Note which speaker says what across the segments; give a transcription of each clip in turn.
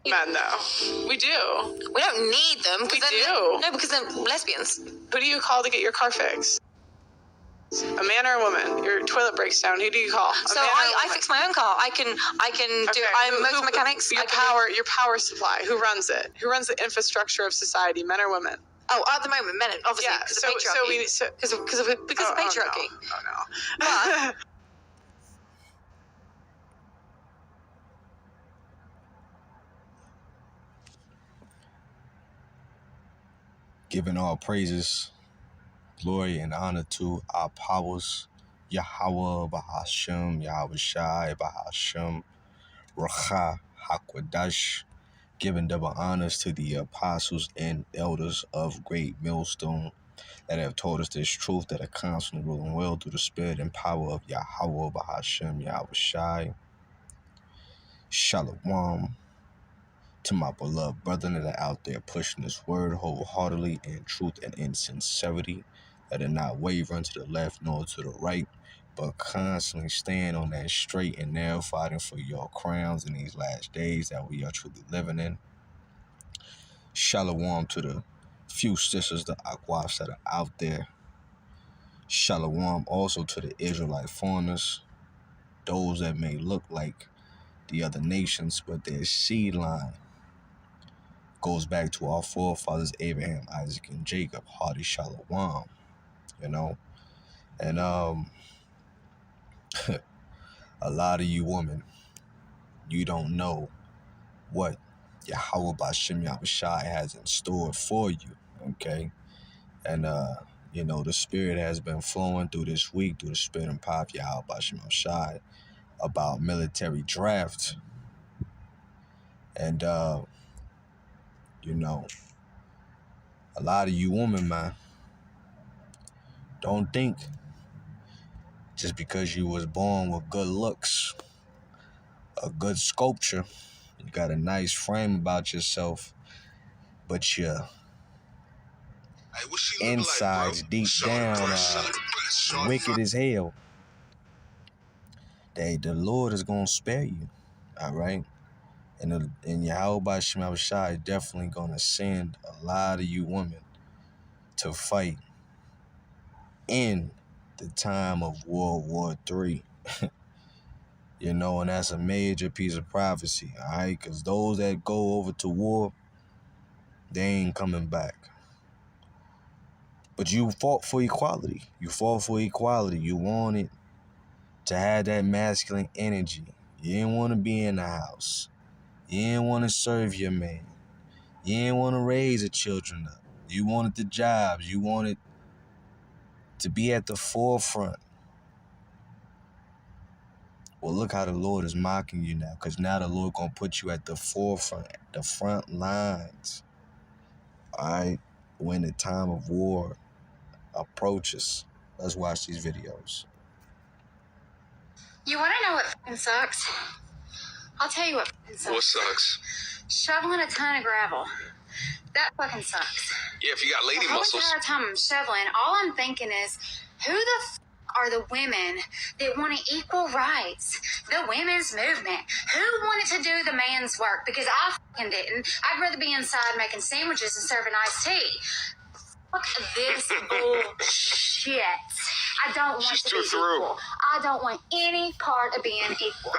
Speaker 1: Men, though. We do.
Speaker 2: We don't need them.
Speaker 1: We do.
Speaker 2: No, because they're lesbians.
Speaker 1: Who do you call to get your car fixed? A man or a woman? Your toilet breaks down. Who do you call?
Speaker 2: So I fix my own car. I can do. I'm motor mechanics.
Speaker 1: Your power supply. Who runs it? Who runs the infrastructure of society? Men or women?
Speaker 2: Oh, at the moment, men, obviously, because of patriarchy. Because of patriarchy.
Speaker 1: Oh no.
Speaker 2: But
Speaker 3: giving all praises, glory, and honor to our powers, Yahweh, Bahashem, Yahweh Shai, Bahashem, Racha, Hakwadash, giving double honors to the apostles and elders of Great Millstone that have taught us this truth, that are constantly ruling well through the spirit and power of Yahweh, Bahashem, Yahweh Shai. Shalom to my beloved brethren that are out there pushing this word wholeheartedly in truth and in sincerity, that are not wavering to the left nor to the right, but constantly staying on that straight and narrow, fighting for your crowns in these last days that we are truly living in. Shalom to the few sisters, the Aquas that are out there. Shalom also to the Israelite foreigners, those that may look like the other nations, but their seed line goes back to our forefathers, Abraham, Isaac, and Jacob. Hearty shalom, And a lot of you women, you don't know what Yahweh Bashem Yahushai has in store for you, okay? And, the spirit has been flowing through this week, through the spirit and power of Yahweh Bashem Yahushai, about military draft. And, a lot of you women, man, don't think just because you was born with good looks, a good sculpture, you got a nice frame about yourself, but your insides deep down wicked as hell, that the Lord is going to spare you, all right? And Yahweh Bashem Yahushai is definitely going to send a lot of you women to fight in the time of World War III. And that's a major piece of prophecy, all right? Because those that go over to war, they ain't coming back. But you fought for equality. You fought for equality. You wanted to have that masculine energy. You didn't want to be in the house. You didn't want to serve your man. You didn't want to raise the children up. You wanted the jobs. You wanted to be at the forefront. Well, look how the Lord is mocking you now, because now the Lord going to put you at the forefront, the front lines, all right, when the time of war approaches. Let's watch these videos.
Speaker 4: You want to know what fucking sucks? I'll tell you what fucking sucks.
Speaker 5: What sucks?
Speaker 4: Shoveling a ton of gravel. That fucking sucks.
Speaker 5: Yeah, if you got lady muscles.
Speaker 4: The whole entire time I'm shoveling, all I'm thinking is, who the are the women that wanted equal rights? The women's movement. Who wanted to do the man's work? Because I fucking didn't. I'd rather be inside making sandwiches and serving iced tea. Fuck this bullshit. I don't want to be equal. I don't want any part of being equal.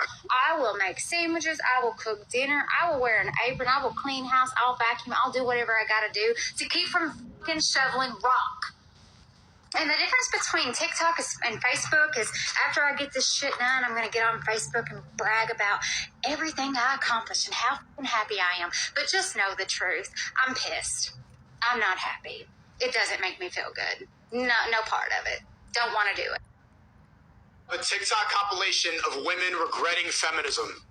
Speaker 4: I will make sandwiches. I will cook dinner. I will wear an apron. I will clean house. I'll vacuum. I'll do whatever I gotta do to keep from fucking shoveling rock. And the difference between TikTok and Facebook is after I get this shit done, I'm going to get on Facebook and brag about everything I accomplished and how happy I am. But just know the truth. I'm pissed. I'm not happy. It doesn't make me feel good. No part of it. Don't want to do it.
Speaker 6: A TikTok compilation of women regretting feminism.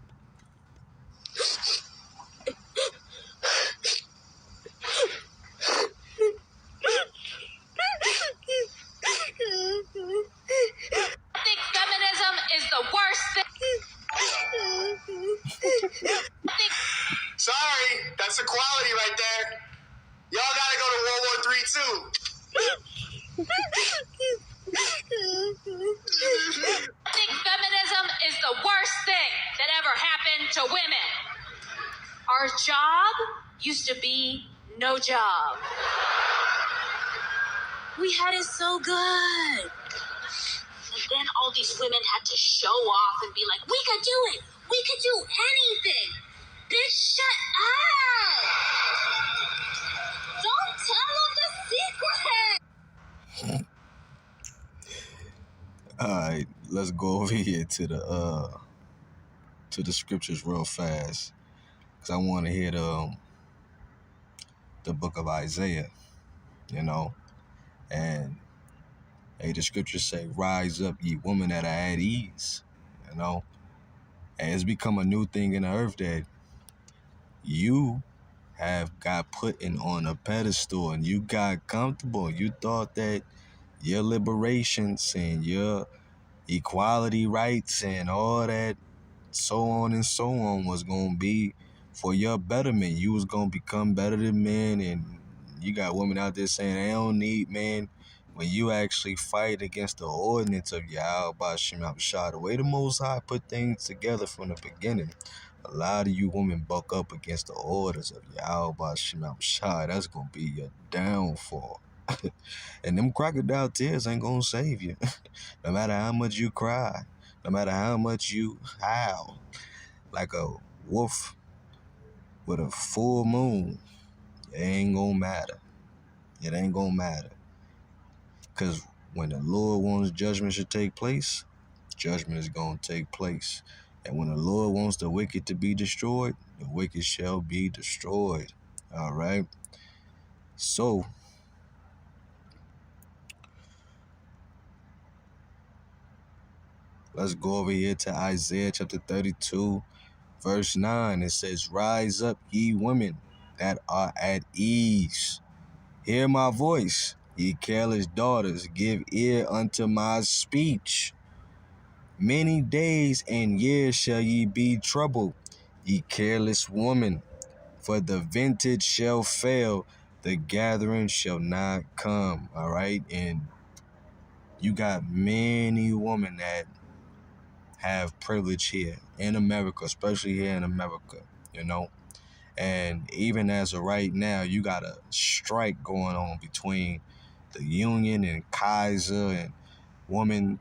Speaker 7: I think feminism is the worst thing.
Speaker 6: Sorry, that's equality right there. Y'all gotta go to World War III too.
Speaker 7: I think feminism is the worst thing that ever happened to women. Our job used to be no job. We had it so good. And then all these women had to show off and be like, we could do it. We could do anything. Bitch, shut up. Don't tell them the secret.
Speaker 3: All right, let's go over here to the scriptures real fast, because I want to hear the book of Isaiah, and hey, the scriptures say, "Rise up, ye women that are at ease," and it's become a new thing in the earth that you have got put on a pedestal and you got comfortable. You thought that your liberations and your equality rights and all that, so on and so on, was going to be for your betterment. You was going to become better than men, and you got women out there saying they don't need men. When you actually fight against the ordinance of Yahweh Bashim Abshah, the way the Most High put things together from the beginning, a lot of you women buck up against the orders of Yahweh Bashim Abshah. That's going to be your downfall. And them crocodile tears ain't going to save you. No matter how much you cry, no matter how much you howl like a wolf with a full moon, it ain't going to matter. It ain't going to matter. Because when the Lord wants judgment to take place, judgment is going to take place. And when the Lord wants the wicked to be destroyed, the wicked shall be destroyed. All right? So, let's go over here to Isaiah chapter 32, verse 9. It says, "Rise up, ye women that are at ease. Hear my voice, ye careless daughters. Give ear unto my speech. Many days and years shall ye be troubled, ye careless woman. For the vintage shall fail, the gathering shall not come." All right? And you got many women that have privilege here in America, especially here in America, And even as of right now, you got a strike going on between the union and Kaiser, and women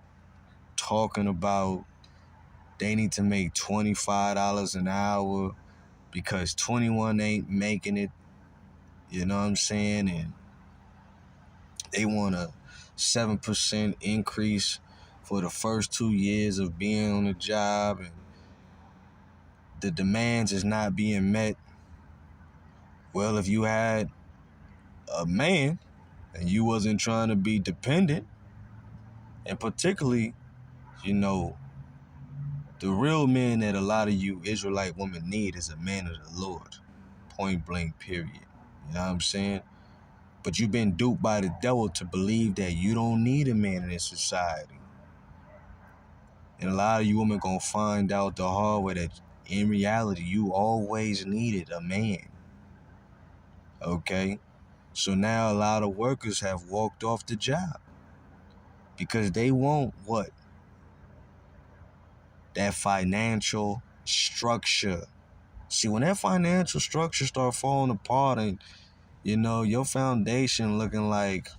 Speaker 3: talking about they need to make $25 an hour because 21 ain't making it, you know what I'm saying? And they want a 7% increase for the first 2 years of being on the job, and the demands is not being met. Well, if you had a man and you wasn't trying to be dependent, and particularly, the real man that a lot of you Israelite women need is a man of the Lord. Point blank, period. You know what I'm saying? But you've been duped by the devil to believe that you don't need a man in this society. And a lot of you women gonna find out the hard way that in reality, you always needed a man. Okay? So now a lot of workers have walked off the job because they want what? That financial structure. See, when that financial structure start falling apart and, your foundation looking like,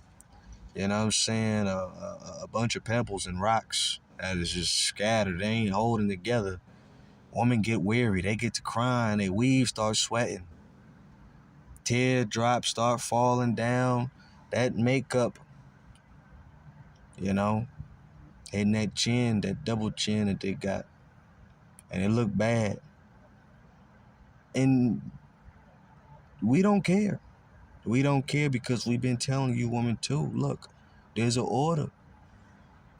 Speaker 3: a bunch of pebbles and rocks that is just scattered, they ain't holding together, women get weary, they get to crying, their weave starts sweating, teardrops start falling down, that makeup, hitting that chin, that double chin that they got, and it look bad. And we don't care. We don't care because we've been telling you women too, look, there's an order.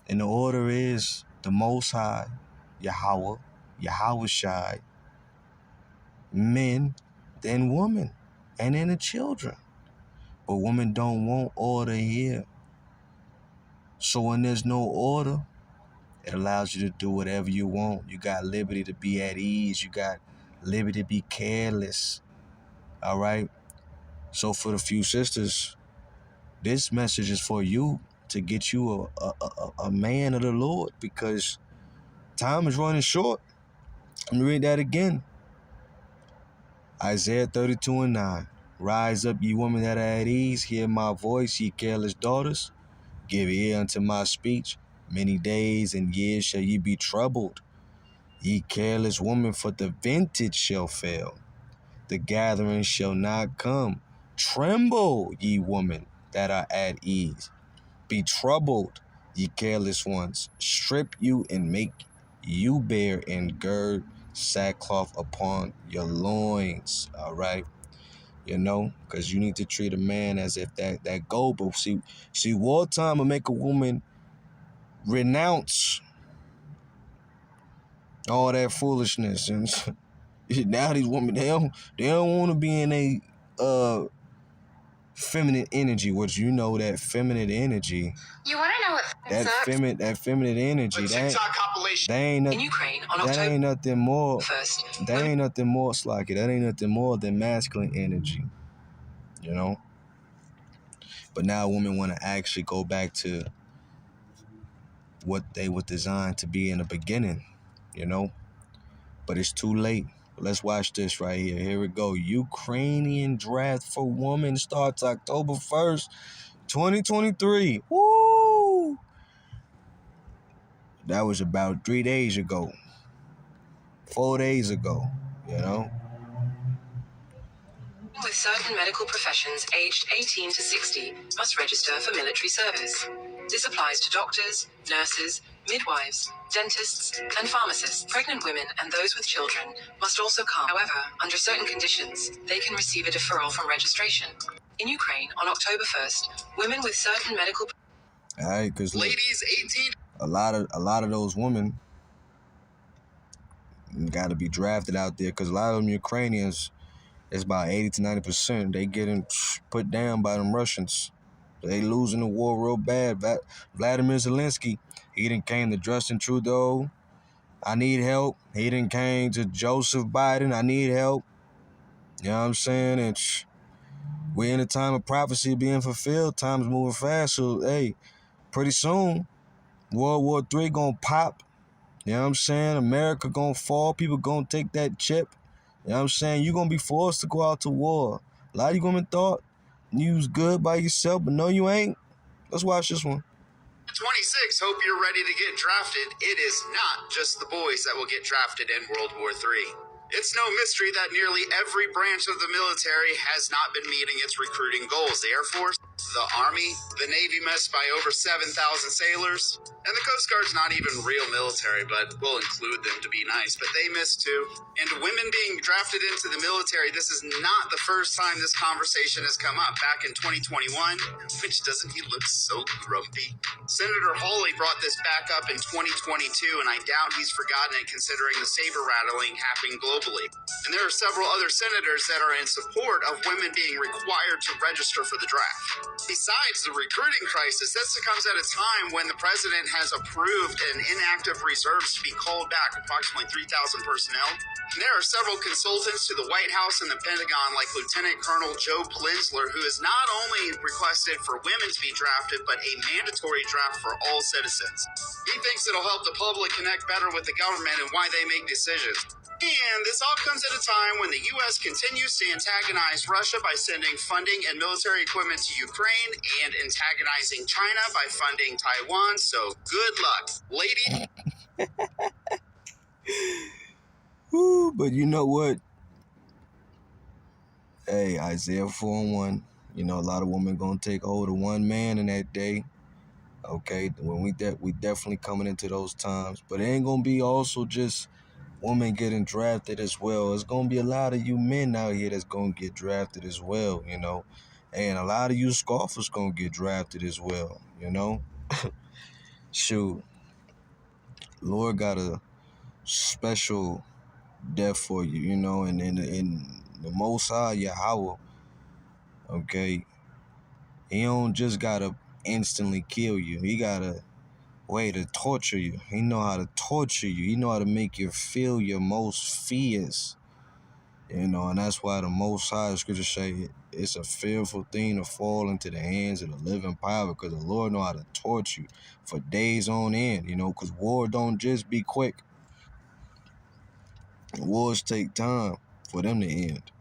Speaker 3: And the order is the Most High, Yahweh Shai, men, then women, and then the children. But women don't want order here. So when there's no order, it allows you to do whatever you want. You got liberty to be at ease. You got liberty to be careless. All right? So for the few sisters, this message is for you to get you a man of the Lord, because time is running short. Let me read that again. Isaiah 32:9. Rise up, ye women that are at ease. Hear my voice, ye careless daughters. Give ear unto my speech. Many days and years shall ye be troubled. Ye careless woman, for the vintage shall fail. The gathering shall not come. Tremble, ye women that are at ease. Be troubled, ye careless ones. Strip you and make you bare and gird sackcloth upon your loins. All right. You know, because you need to treat a man as if that gold. But see, wartime will make a woman renounce all that foolishness. And now these women, they don't want to be in a feminine energy, which you know that feminine energy.
Speaker 4: You want to know what
Speaker 3: That
Speaker 4: sucks?
Speaker 3: feminine energy.
Speaker 6: TikTok compilation.
Speaker 3: That ain't
Speaker 2: In Ukraine on
Speaker 3: that
Speaker 2: October
Speaker 3: ain't nothing more.
Speaker 2: 1st,
Speaker 3: That ain't nothing more, Slocky. That ain't nothing more than masculine energy. You know. But now women want to actually go back to what they were designed to be in the beginning. You know. But it's too late. Let's watch this right here. Here we go. Ukrainian draft for women starts October 1st, 2023. Woo! That was about 3 days ago. 4 days ago, you know?
Speaker 2: with certain medical professions aged 18 to 60 must register for military service. This applies to doctors, nurses, midwives, dentists, and pharmacists. Pregnant women and those with children must also come. However, under certain conditions, they can receive a deferral from registration. In Ukraine, on October 1st, women with certain medical...
Speaker 3: All right, because
Speaker 6: Ladies 18.
Speaker 3: a lot of those women got to be drafted out there because a lot of them Ukrainians, it's about 80 to 90%. They getting put down by them Russians. They losing the war real bad. Vladimir Zelensky, he done came to Justin Trudeau. I need help. He done came to Joseph Biden. I need help. You know what I'm saying? And we're in a time of prophecy being fulfilled. Time's moving fast. So, hey, pretty soon, World War III gonna pop. You know what I'm saying? America gonna fall. People gonna take that chip. You know what I'm saying? You're gonna be forced to go out to war. A lot of you women thought you was good by yourself, but no, you ain't. Let's watch this one.
Speaker 6: 26, hope you're ready to get drafted. It is not just the boys that will get drafted in World War III. It's no mystery that nearly every branch of the military has not been meeting its recruiting goals. The Air Force, the Army, the Navy missed by over 7,000 sailors, and the Coast Guard's not even real military, but we'll include them to be nice, but they missed too. And women being drafted into the military, this is not the first time this conversation has come up. Back in 2021, which doesn't he look so grumpy? Senator Hawley brought this back up in 2022, and I doubt he's forgotten it considering the saber rattling happening globally. And there are several other senators that are in support of women being required to register for the draft. Besides the recruiting crisis, this comes at a time when the president has approved an inactive reserves to be called back, approximately 3,000 personnel. And there are several consultants to the White House and the Pentagon, like Lieutenant Colonel Joe Plinzler, who has not only requested for women to be drafted, but a mandatory draft for all citizens. He thinks it'll help the public connect better with the government and why they make decisions. And this all comes at a time when the U.S. continues to antagonize Russia by sending funding and military equipment to Ukraine and antagonizing China by funding Taiwan. So good luck, ladies.
Speaker 3: Woo, but you know what? Hey, Isaiah 4:1. You know, a lot of women gonna take hold of one man in that day. Okay, when we definitely coming into those times, but it ain't gonna be also just women getting drafted as well. It's gonna be a lot of you men out here that's gonna get drafted as well, you know, and a lot of you scoffers gonna get drafted as well, you know. Shoot, Lord got a special death for you, you know, and in the Most High Yahweh, okay, He don't just gotta instantly kill you. He got a way to torture you. He know how to torture you. He know how to make you feel your most fears. You know, and that's why the Most High, the scripture say, it's a fearful thing to fall into the hands of the living power, because the Lord know how to torture you for days on end, you know, because war don't just be quick. Wars take time for them to end.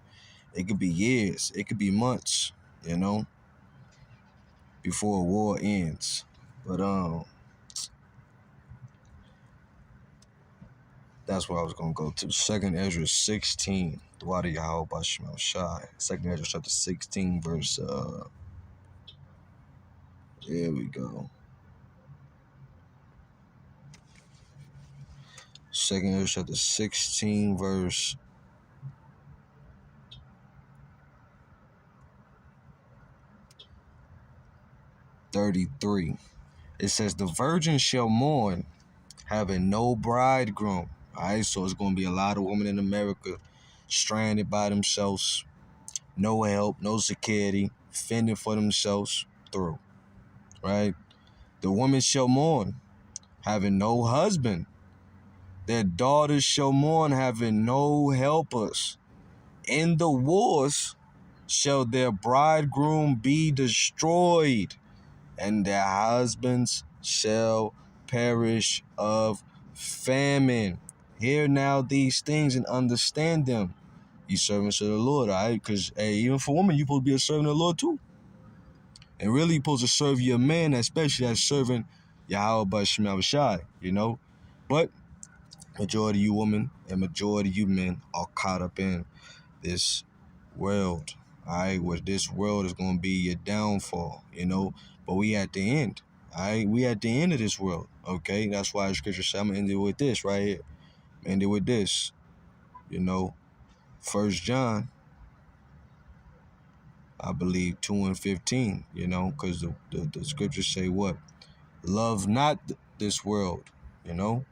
Speaker 3: It could be years. It could be months, you know, before a war ends. But that's where I was gonna go to. 2nd Ezra 16. Dwada Yahweh Bashim Shai. 2nd Ezra chapter 16, verse here we go. 2nd Ezra chapter 16, verse 33. It says, the virgin shall mourn, having no bridegroom. All right, so it's going to be a lot of women in America stranded by themselves, no help, no security, fending for themselves through, right? The woman shall mourn, having no husband. Their daughters shall mourn, having no helpers. In the wars shall their bridegroom be destroyed, and their husbands shall perish of famine. Hear now these things and understand them, ye servants of the Lord, all right? Because, hey, even for women, you're supposed to be a servant of the Lord too. And really, you're supposed to serve your man, especially as serving Yahweh Bashim Shai, you know? But majority of you women and majority of you men are caught up in this world, all right? Where this world is going to be your downfall, you know? But we at the end, all right? We at the end of this world, okay? That's why the scripture said, I'm going to end it with this right here. End it with this, you know? 1 John, I believe, 2 and 15, you know? Because the scriptures say what? Love not this world, you know?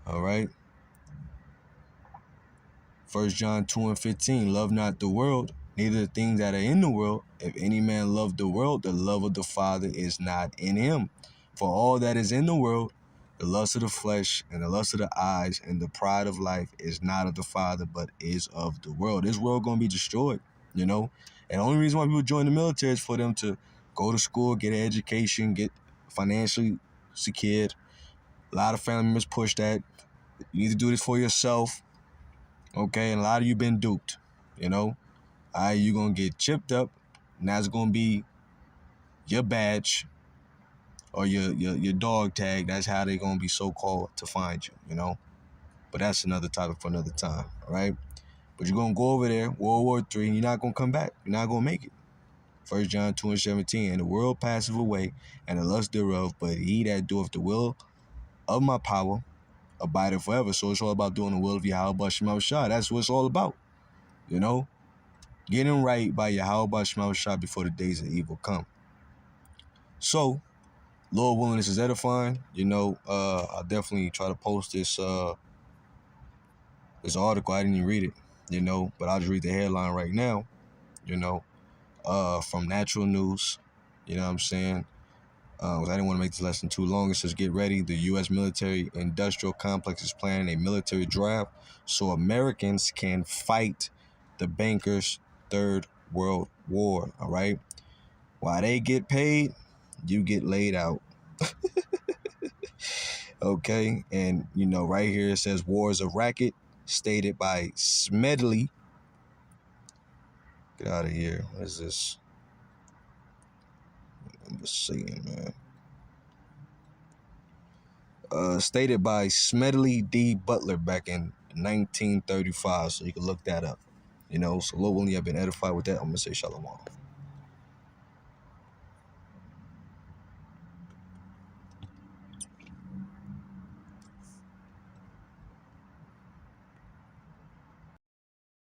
Speaker 3: All right? 1 John 2 and 15, love not the world, neither the things that are in the world. If any man love the world, the love of the Father is not in him. For all that is in the world, the lust of the flesh and the lust of the eyes and the pride of life is not of the Father, but is of the world. This world going to be destroyed, you know? And the only reason why people join the military is for them to go to school, get an education, get financially secured. A lot of family members push that. You need to do this for yourself. Okay, and a lot of you been duped, you know? All right, you're going to get chipped up, and that's going to be your badge or your dog tag. That's how they're going to be so-called to find you, you know? But that's another topic for another time, all right? But you're going to go over there, World War III, and you're not going to come back. You're not going to make it. 1 John 2 and 17, and the world passeth away, and the lust thereof, but he that doeth the will of my power abideth forever. So it's all about doing the will of Yahweh Bashim Shai. That's what it's all about, you know? Getting right by Yahweh Bashim Shai before the days of evil come. So, Lord willing, this is edifying. You know, I'll definitely try to post this this article. I didn't even read it, you know, but I'll just read the headline right now, you know, from Natural News. You know what I'm saying? 'Cause I didn't want to make this lesson too long. It says, get ready. The U.S. military industrial complex is planning a military draft so Americans can fight the bankers' Third World War, all right? While they get paid, you get laid out. Okay? And, you know, right here it says, war is a racket, stated by Smedley. Get out of here. What is this? I'm just saying, man. Stated by Smedley D. Butler back in 1935, so you can look that up. You know, so Lord willing, I've been edified with that. I'm going to say shalom.